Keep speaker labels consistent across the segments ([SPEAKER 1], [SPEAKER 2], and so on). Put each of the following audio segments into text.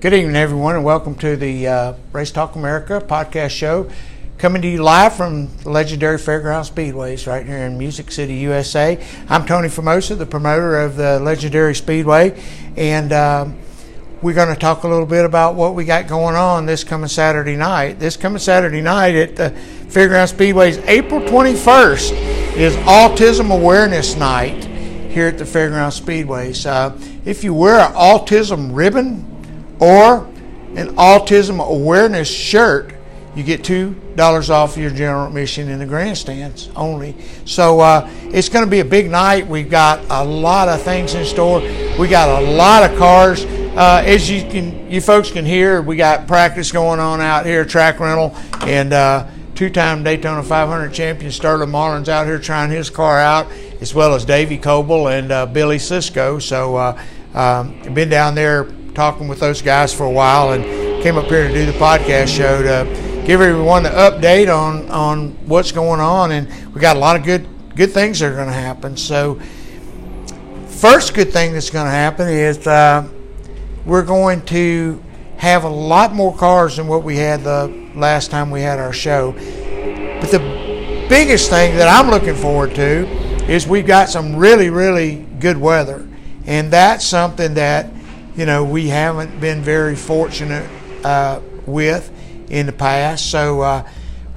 [SPEAKER 1] Good evening, everyone, and welcome to the Race Talk America podcast show, coming to you live from the legendary Fairground Speedways right here in Music City, USA. I'm Tony Formosa, the promoter of the legendary Speedway, and we're going to talk a little bit about what we got going on this coming Saturday night. This coming Saturday night at the Fairground Speedways, April 21st, is Autism Awareness Night here at the Fairground Speedways. If you wear an autism ribbon or an autism awareness shirt, you get $2 off your general admission in the grandstands only. So it's going to be a big night. We've got a lot of things in store. We got a lot of cars. As you folks can hear, we got practice going on out here, track rental, and two-time Daytona 500 champion Sterling Marlin's out here trying his car out, as well as Davey Coble and Billy Cisco. So I've been down there talking with those guys for a while and came up here to do the podcast show to give everyone an update on what's going on, and we got a lot of good things that are going to happen. So first good thing that's going to happen is we're going to have a lot more cars than what we had the last time we had our show. But the biggest thing that I'm looking forward to is we've got some really, really good weather, and that's something that we haven't been very fortunate with in the past. So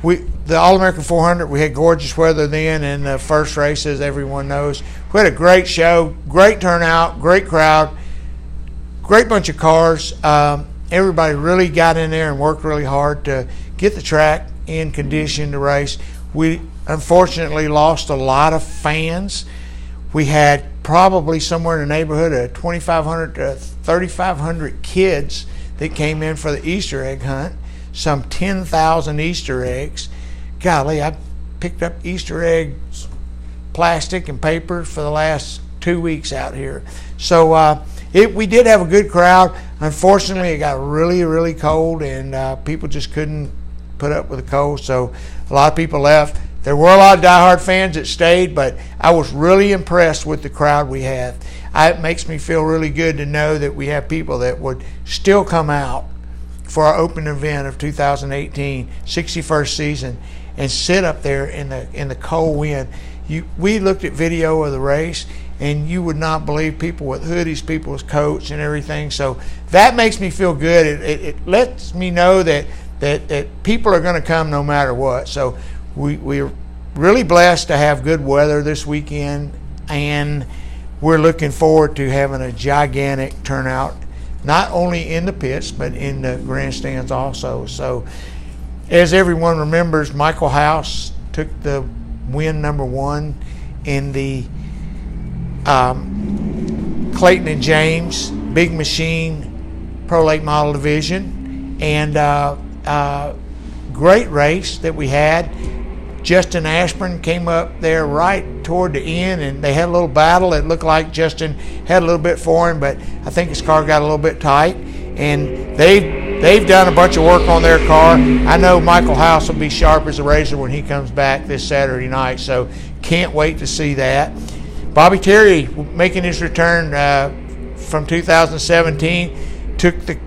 [SPEAKER 1] the All-American 400, we had gorgeous weather then in the first race, as everyone knows. We had a great show, great turnout, great crowd, great bunch of cars. Everybody really got in there and worked really hard to get the track in condition to race. We unfortunately lost a lot of fans. We had probably somewhere in the neighborhood of 2,500 to 3,500 kids that came in for the Easter egg hunt, some 10,000 Easter eggs. Golly, I picked up Easter eggs, plastic and paper for the last 2 weeks out here. So we did have a good crowd. Unfortunately, it got really, really cold, and people just couldn't put up with the cold, so a lot of people left. There were a lot of diehard fans that stayed, but I was really impressed with the crowd we had. It makes me feel really good to know that we have people that would still come out for our opening event of 2018, 61st season, and sit up there in the cold wind. We looked at video of the race, and you would not believe people with hoodies, people with coats and everything. So that makes me feel good. It lets me know that people are going to come no matter what. So we're really blessed to have good weather this weekend, and we're looking forward to having a gigantic turnout, not only in the pits, but in the grandstands also. So as everyone remembers, Michael House took the win #1 in the Clayton and James Big Machine Pro Late Model Division, and great race that we had. Justin Ashburn came up there right toward the end, and they had a little battle. It looked like Justin had a little bit for him, but I think his car got a little bit tight, and they've done a bunch of work on their car. I know Michael House will be sharp as a razor when he comes back this Saturday night, so can't wait to see that. Bobby Terry, making his return from 2017, took the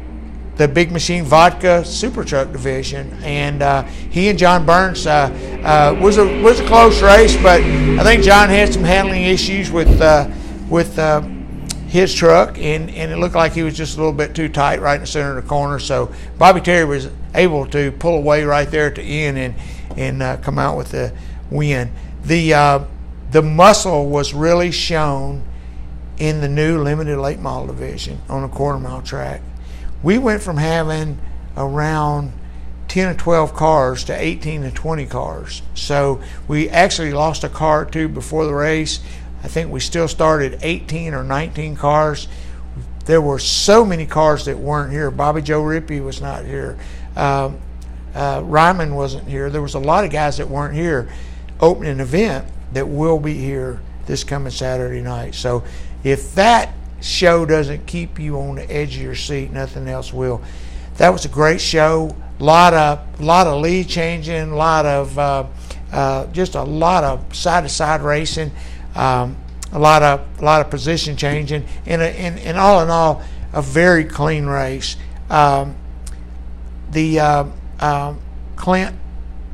[SPEAKER 1] Big Machine Vodka Super Truck division, and he and John Burns was a close race, but I think John had some handling issues with his truck, and it looked like he was just a little bit too tight right in the center of the corner. So Bobby Terry was able to pull away right there at the end and come out with the win. The muscle was really shown in the new limited late model division on a quarter-mile track. We went from having around 10 or 12 cars to 18 to 20 cars. So we actually lost a car or two before the race. I think we still started 18 or 19 cars. There were so many cars that weren't here. Bobby Joe Rippey was not here. Ryman wasn't here. There was a lot of guys that weren't here opening an event that will be here this coming Saturday night. So if that show doesn't keep you on the edge of your seat, nothing else will. That was a great show. Lot of lead changing, just a lot of side to side racing, a lot of position changing, and all in all, a very clean race. Clint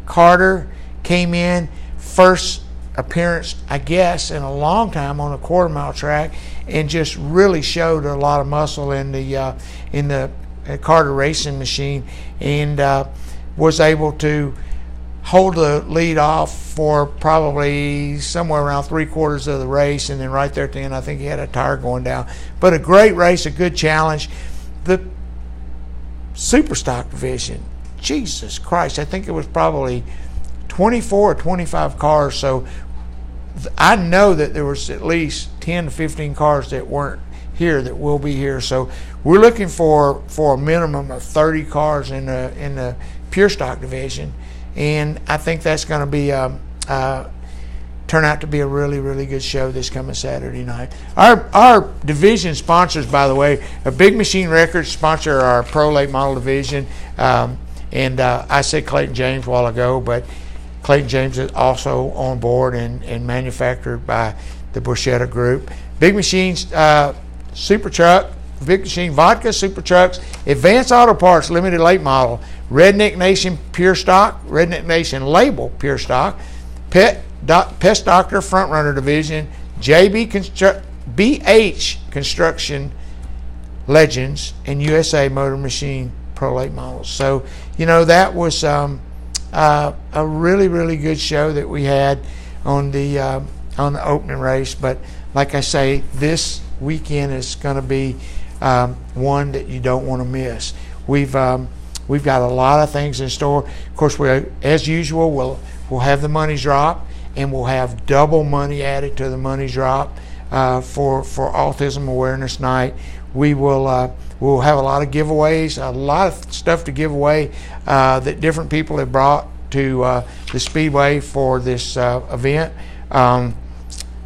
[SPEAKER 1] Carter came in, first appearance, I guess, in a long time on a quarter-mile track, and just really showed a lot of muscle in the Carter racing machine, and was able to hold the lead off for probably somewhere around 3/4 of the race, and then right there at the end, I think he had a tire going down. But a great race, a good challenge. The super stock division, Jesus Christ, I think it was probably 24 or 25 cars, so I know that there was at least 10 to 15 cars that weren't here that will be here. So we're looking for a minimum of 30 cars in the pure stock division, and I think that's going to be turn out to be a really, really good show this coming Saturday night. Our division sponsors, by the way, Big Machine Records sponsor our Pro Late Model division, and I said Clayton James a while ago, but Clayton James is also on board and manufactured by the Borchetta Group. Big Machines Super Truck, Big Machine Vodka Super Trucks, Advanced Auto Parts Limited Late Model, Redneck Nation Pure Stock, Redneck Nation Label Pure Stock, Pest Doctor Front Runner Division, BH Construction Legends, and USA Motor Machine Pro Late Models. So, that was a really, really good show that we had on the opening race. But like I say, this weekend is going to be one that you don't want to miss. We've got a lot of things in store. Of course, as usual, we'll have the money drop, and we'll have double money added to the money drop for Autism Awareness Night. We'll have a lot of giveaways, a lot of stuff to give away that different people have brought to the Speedway for this event.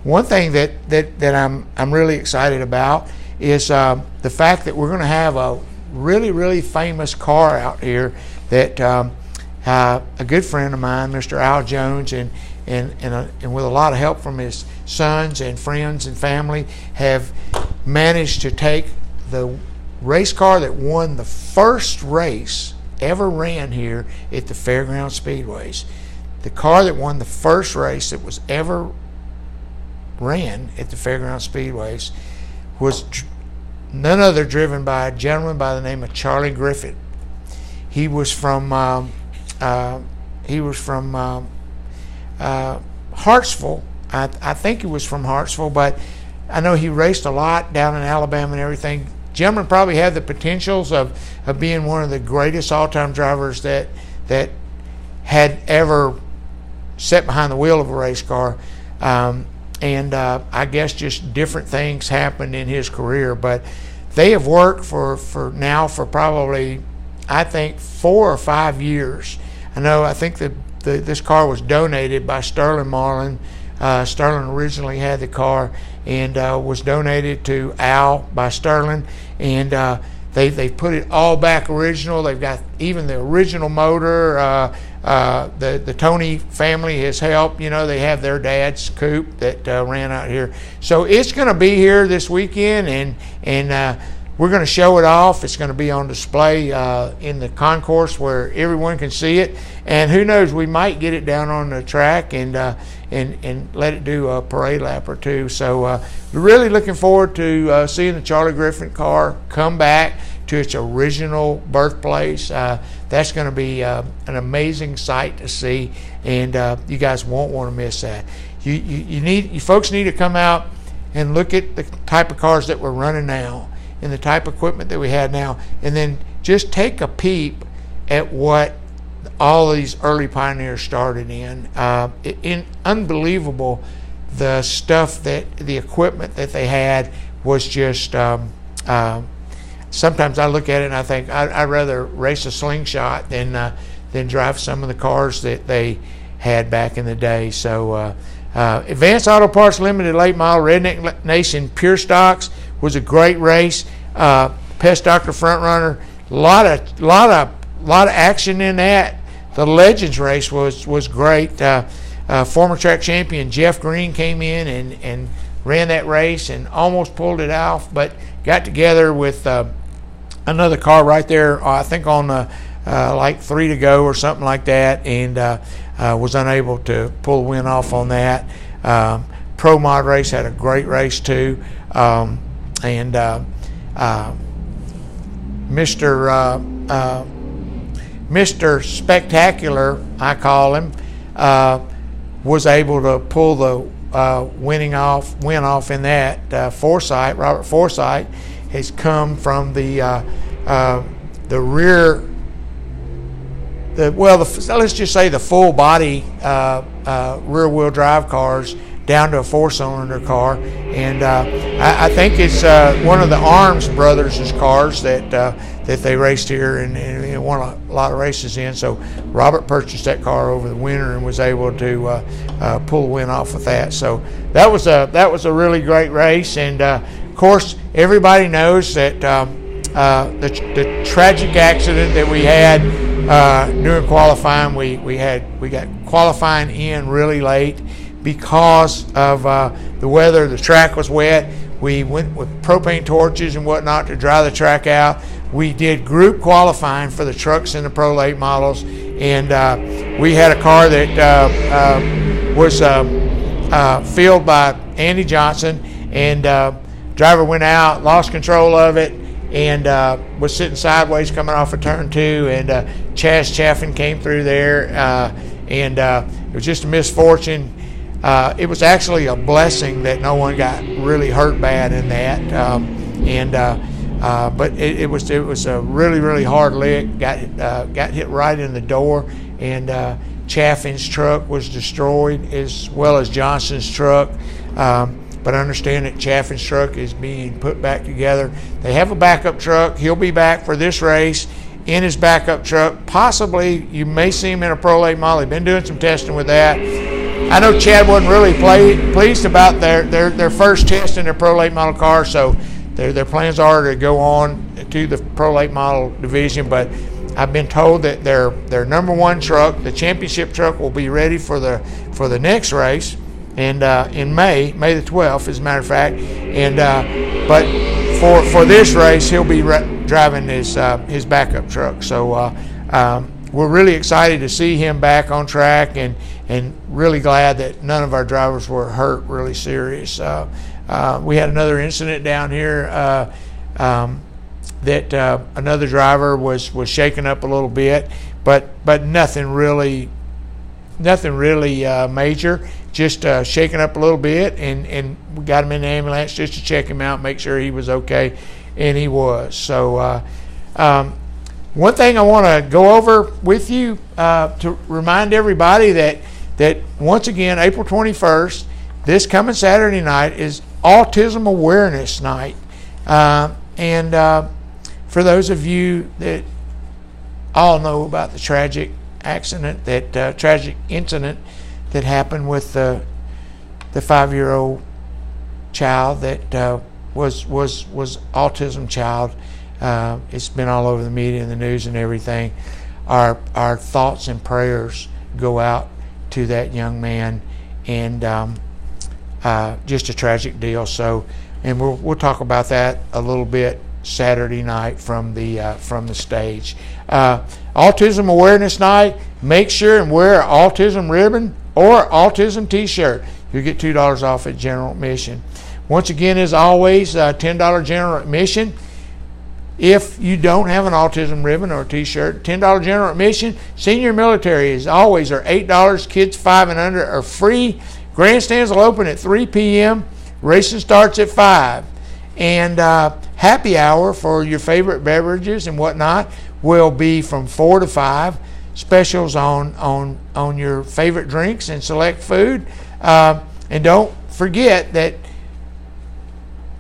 [SPEAKER 1] One thing that I'm really excited about is the fact that we're going to have a really, really famous car out here that a good friend of mine, Mr. Al Jones, and with a lot of help from his sons and friends and family, have managed to take the race car that won the first race ever ran here at the Fairground Speedways. The car that won the first race that was ever ran at the Fairground Speedways was none other driven by a gentleman by the name of Charlie Griffith. He was from Hartsville. I think he was from Hartsville, but I know he raced a lot down in Alabama and everything. Gentleman probably had the potentials of being one of the greatest all-time drivers that had ever sat behind the wheel of a race car. And I guess just different things happened in his career. But they have worked for probably, I think, 4 or 5 years. I think that this car was donated by Sterling Marlin. Sterling originally had the car and was donated to Al by Sterling, and they've put it all back original. They've got even the original motor. The Tony family has helped. They have their dad's coupe that ran out here. So it's going to be here this weekend, and we're going to show it off. It's going to be on display in the concourse where everyone can see it. And who knows, we might get it down on the track and let it do a parade lap or two. So we're really looking forward to seeing the Charlie Griffin car come back to its original birthplace. That's going to be an amazing sight to see, and you guys won't want to miss that. You folks need to come out and look at the type of cars that we're running now and the type of equipment that we had now, and then just take a peep at what all of these early pioneers started in. Unbelievable, the stuff the equipment that they had was just. Sometimes I look at it and I think I'd rather race a slingshot than drive some of the cars that they had back in the day. So Advanced Auto Parts Limited Late Model Redneck Nation Pure Stocks was a great race. Pest Doctor Front Runner, a lot of action in that. The Legends race was great. Former track champion Jeff Green came in and ran that race and almost pulled it off, but got together with another car right there, I think on the like 3 to go or something like that, and was unable to pull the win off on that. Pro Mod race had a great race too, and Mr. Spectacular, I call him, was able to pull the win off in that. Forsythe, Robert Forsythe, has come from the rear. Let's just say the full body rear wheel drive cars down to a 4-cylinder car, and I think it's one of the Arms brothers' cars that they raced here and won a lot of races in. So Robert purchased that car over the winter and was able to pull the win off with that. So that was a really great race, and of course everybody knows that the tragic accident that we had during qualifying. We got qualifying in really late because of the weather. The track was wet. We went with propane torches and whatnot to dry the track out. We did group qualifying for the trucks and the Pro Late models, and we had a car that was filled by Andy Johnson, and driver went out, lost control of it, and was sitting sideways coming off of turn 2, and Chaz Chaffin came through there, and it was just a misfortune. It was actually a blessing that no one got really hurt bad in that, but it was a really hard lick. Got hit right in the door, and Chaffin's truck was destroyed as well as Johnson's truck. But understand that Chaffin's truck is being put back together. They have a backup truck. He'll be back for this race in his backup truck. Possibly you may see him in a Pro Late model. They've been doing some testing with that. I know Chad wasn't really pleased about their first test in their Pro Late model car, so their plans are to go on to the Pro Late model division. But I've been told that their number 1 truck, the championship truck, will be ready for the next race, and in May the 12th, as a matter of fact. And but for this race, he'll be driving his backup truck. So we're really excited to see him back on track, and really glad that none of our drivers were hurt really serious. We had another incident down here that another driver was shaken up a little bit, but nothing really major, just shaken up a little bit, and we got him in the ambulance just to check him out, make sure he was okay, and he was. So one thing I want to go over with you to remind everybody that once again, April 21st, this coming Saturday night, is Autism Awareness Night. And for those of you that all know about the tragic incident that happened with the 5-year-old child that was autism child, it's been all over the media and the news and everything. Our thoughts and prayers go out to that young man, and just a tragic deal. So, and we'll talk about that a little bit Saturday night from the stage. Autism Awareness Night. Make sure and wear an autism ribbon or autism T-shirt. You'll get $2 off at general admission. Once again, as always, $10 general admission. If you don't have an autism ribbon or a T-shirt, $10 general admission. Senior military, as always, are $8. Kids 5 and under are free. Grandstands will open at 3 p.m. Racing starts at 5. And happy hour for your favorite beverages and whatnot will be from 4 to 5. Specials on your favorite drinks and select food. And don't forget that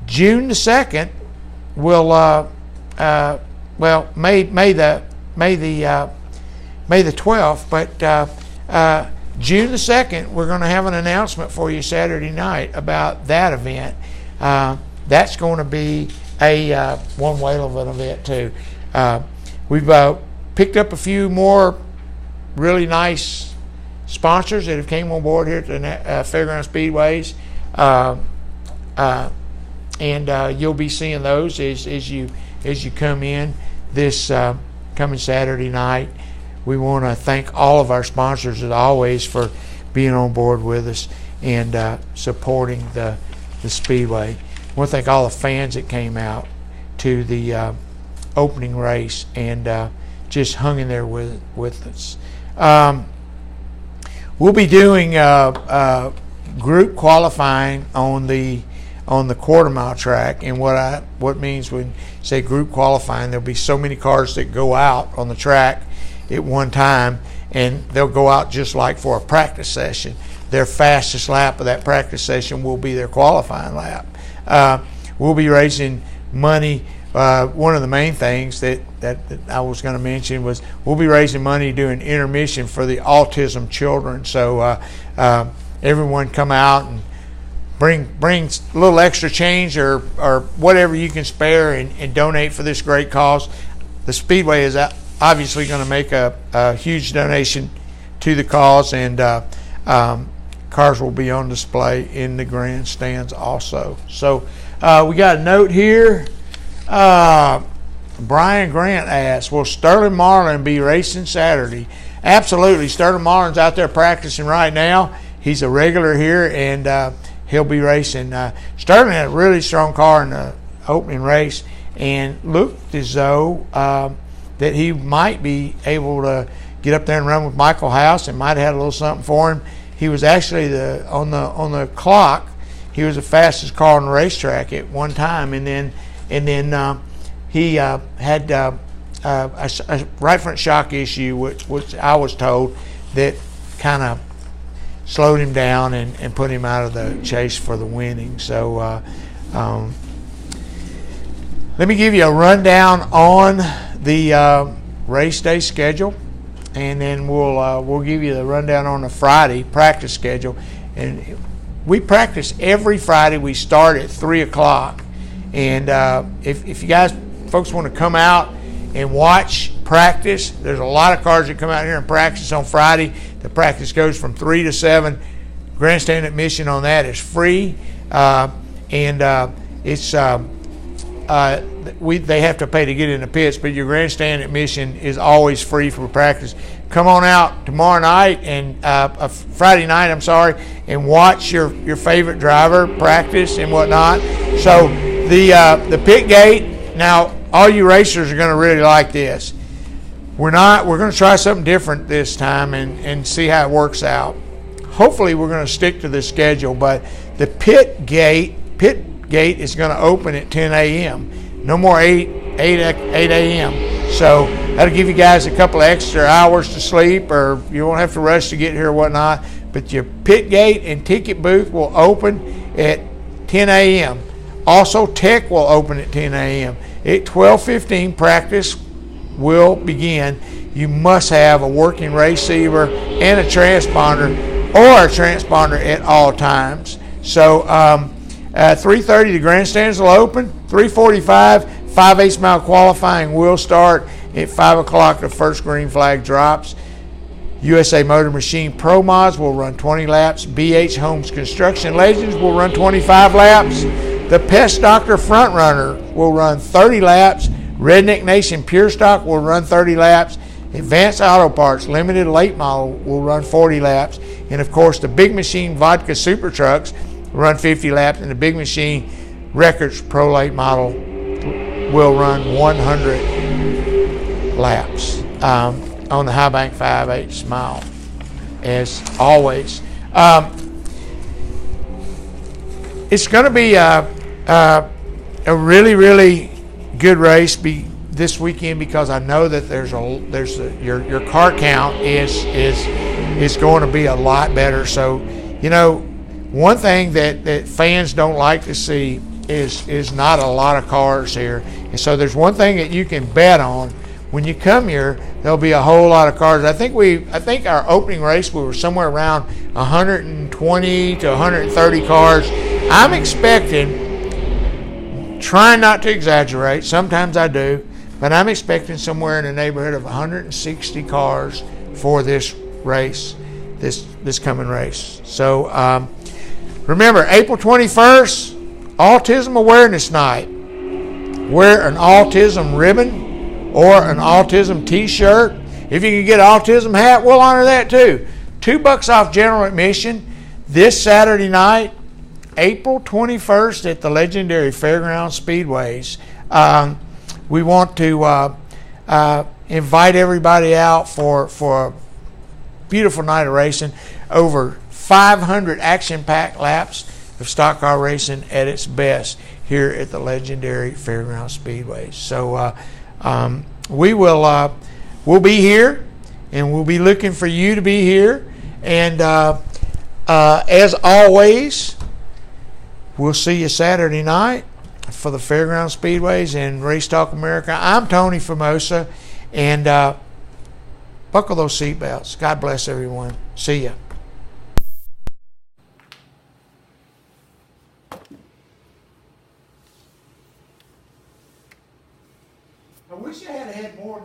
[SPEAKER 1] June the 2nd will May the 12th, but June the 2nd, we're going to have an announcement for you Saturday night about that event. That's going to be a one whale of an event too. We've picked up a few more really nice sponsors that have came on board here to the Fairground Speedways. and you'll be seeing those as you come in this coming Saturday night. We want to thank all of our sponsors as always for being on board with us and supporting the Speedway. I want to thank all the fans that came out to the opening race and just hung in there with us. We'll be doing group qualifying on the quarter mile track, and what means when you say group qualifying, there'll be so many cars that go out on the track at one time, and they'll go out just like for a practice session. Their fastest lap of that practice session will be their qualifying lap. We'll be raising money. One of the main things that I was going to mention was we'll be raising money doing intermission for the autism children. So everyone come out and bring a little extra change or whatever you can spare and donate for this great cause. The Speedway is obviously going to make a huge donation to the cause, and cars will be on display in the grandstands also. So we got a note here. Brian Grant asks, will Sterling Marlin be racing Saturday? Absolutely. Sterling Marlin's out there practicing right now. He's a regular here, and he'll be racing. Sterling had a really strong car in the opening race and looked as though that he might be able to get up there and run with Michael House and might have had a little something for him. He was actually on the clock. He was the fastest car on the racetrack at one time, and then he had a right front shock issue, which I was told that kind of slowed him down and put him out of the chase for the winning. So let me give you a rundown on the race day schedule, and then we'll give you the rundown on the Friday practice schedule. And we practice every Friday. We start at 3 o'clock. And if you guys, folks, want to come out and watch practice, there's a lot of cars that come out here and practice on Friday. The practice goes from 3 to 7. Grandstand admission on that is free, and it's they have to pay to get in the pits, but your grandstand admission is always free for practice. Come on out tomorrow night and Friday night, and watch your favorite driver practice and whatnot. So the pit gate, now all you racers are going to really like this. We're going to try something different this time and see how it works out. Hopefully we're going to stick to the schedule, but the pit gate is going to open at 10 a.m. No more 8 a.m. So that'll give you guys a couple of extra hours to sleep, or you won't have to rush to get here or whatnot. But your pit gate and ticket booth will open at 10 a.m. Also, tech will open at 10 a.m. At 12:15, practice will begin. You must have a working receiver and a transponder, or a transponder at all times. So 3:30, the grandstands will open. 3:45, 5/8 mile qualifying will start. At 5 o'clock, the first green flag drops. USA Motor Machine Pro Mods will run 20 laps. BH Homes Construction Legends will run 25 laps. The Pest Doctor Front Runner will run 30 laps. Redneck Nation Pure Stock will run 30 laps. Advanced Auto Parts Limited Late Model will run 40 laps. And of course, the Big Machine Vodka Super Trucks will run 50 laps. And the Big Machine Records Pro Late Model will run 100 laps on the High Bank 5/8 mile, as always. It's going to be a really, really good race this weekend, because I know that your car count is going to be a lot better. So, one thing that fans don't like to see is not a lot of cars here. And so there's one thing that you can bet on. When you come here, there'll be a whole lot of cars. I think our opening race, we were somewhere around 120 to 130 cars. I'm expecting, trying not to exaggerate, sometimes I do, but I'm expecting somewhere in the neighborhood of 160 cars for this race, this coming race. So remember, April 21st, Autism Awareness Night. Wear an autism ribbon or an autism t-shirt. If you can get an autism hat, we'll honor that too. $2 off general admission this Saturday night, April 21st at the legendary Fairgrounds Speedways. We want to invite everybody out for a beautiful night of racing. Over 500 action-packed laps of stock car racing at its best here at the legendary Fairgrounds Speedways. So we'll be here, and we'll be looking for you to be here. And as always, we'll see you Saturday night for the Fairgrounds Speedways and Race Talk America. I'm Tony Formosa, and buckle those seatbelts. God bless everyone. See ya. I wish I had more.